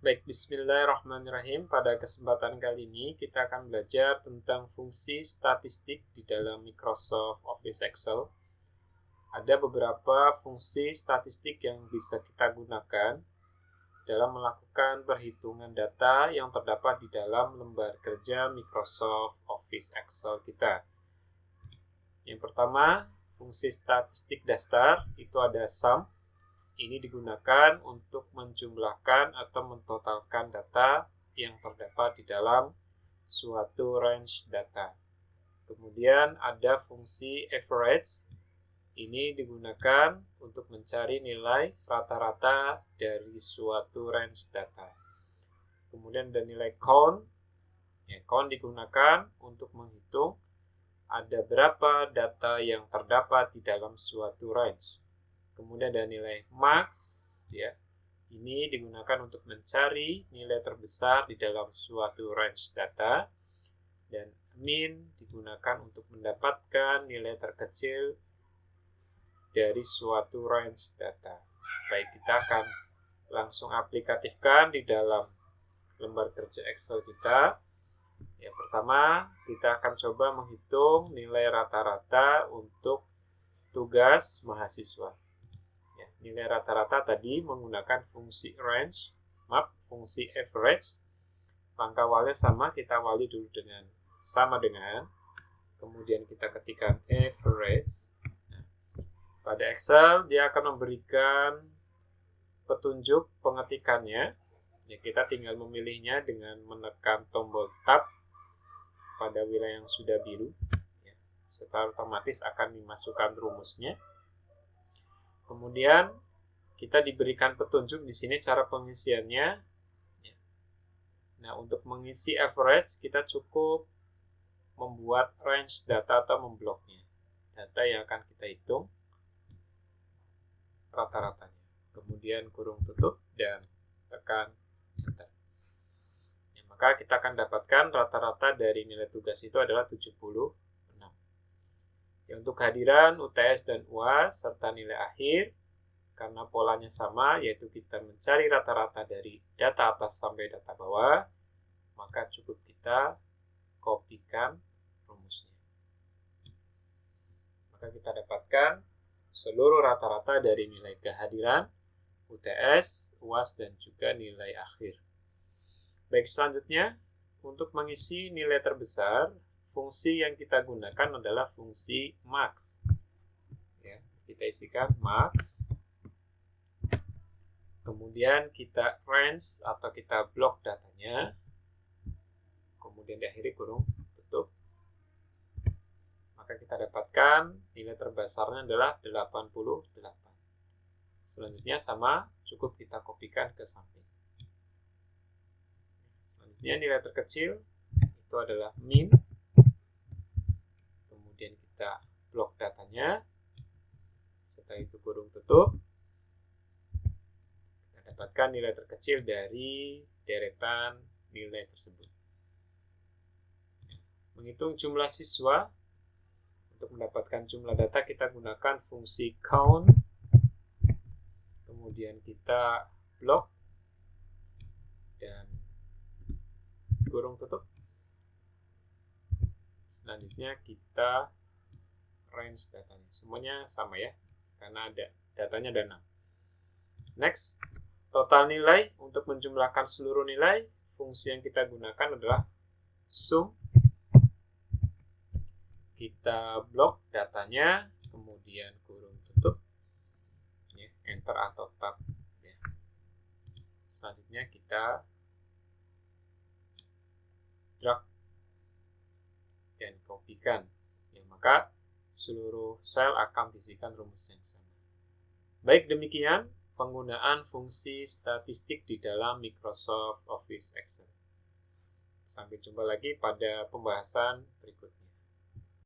Baik, bismillahirrahmanirrahim. Pada kesempatan kali ini kita akan belajar tentang fungsi statistik di dalam Microsoft Office Excel. Ada beberapa fungsi statistik yang bisa kita gunakan dalam melakukan perhitungan data yang terdapat di dalam lembar kerja Microsoft Office Excel kita. Yang pertama, fungsi statistik dasar itu ada sum. Ini digunakan untuk menjumlahkan atau mentotalkan data yang terdapat di dalam suatu range data. Kemudian ada fungsi average. Ini digunakan untuk mencari nilai rata-rata dari suatu range data. Kemudian ada nilai count. Count digunakan untuk menghitung ada berapa data yang terdapat di dalam suatu range. Kemudian ada nilai max, ya. Ini digunakan untuk mencari nilai terbesar di dalam suatu range data. Dan min digunakan untuk mendapatkan nilai terkecil dari suatu range data. Baik, kita akan langsung aplikatifkan di dalam lembar kerja Excel kita. Yang pertama, kita akan coba menghitung nilai rata-rata untuk tugas mahasiswa. Nilai rata-rata tadi menggunakan fungsi range, fungsi average. Langkah awalnya sama, kita awali dulu dengan sama dengan, kemudian kita ketikkan average. Pada Excel dia akan memberikan petunjuk pengetikannya. Kita tinggal memilihnya dengan menekan tombol tab pada wilayah yang sudah biru. Setelah otomatis akan dimasukkan rumusnya. Kemudian kita diberikan petunjuk di sini cara pengisiannya. Nah, untuk mengisi average kita cukup membuat range data atau membloknya. Data yang akan kita hitung rata-ratanya. Kemudian kurung tutup dan tekan enter. Maka kita akan dapatkan rata-rata dari nilai tugas itu adalah 76. Untuk kehadiran UTS dan UAS serta nilai akhir, karena polanya sama, yaitu kita mencari rata-rata dari data atas sampai data bawah, maka cukup kita kopikan rumusnya. Maka kita dapatkan seluruh rata-rata dari nilai kehadiran, UTS, UAS, dan juga nilai akhir. Baik, selanjutnya, untuk mengisi nilai terbesar, fungsi yang kita gunakan adalah fungsi max. Kita isikan max. Kemudian kita range atau kita blok datanya. Kemudian diakhiri kurung tutup. Maka kita dapatkan nilai terbesarnya adalah 88. Selanjutnya sama, cukup kita kopikan ke samping. Selanjutnya nilai terkecil itu adalah min. Kemudian kita blok datanya. Setelah itu kurung tutup. Kita dapatkan nilai terkecil dari deretan nilai tersebut. Menghitung jumlah siswa. Untuk mendapatkan jumlah data kita gunakan fungsi count. Kemudian kita blok dan kurung tutup. Selanjutnya kita range datanya. Semuanya sama ya, karena ada datanya ada 6. Next, total nilai. Untuk menjumlahkan seluruh nilai, fungsi yang kita gunakan adalah sum. Kita blok datanya, kemudian kurung tutup, enter atau tab. Selanjutnya kita drag dan kopikan. Maka seluruh sel akan diisikan rumus yang sama. Baik, demikian penggunaan fungsi statistik di dalam Microsoft Office Excel. Sampai jumpa lagi pada pembahasan berikutnya.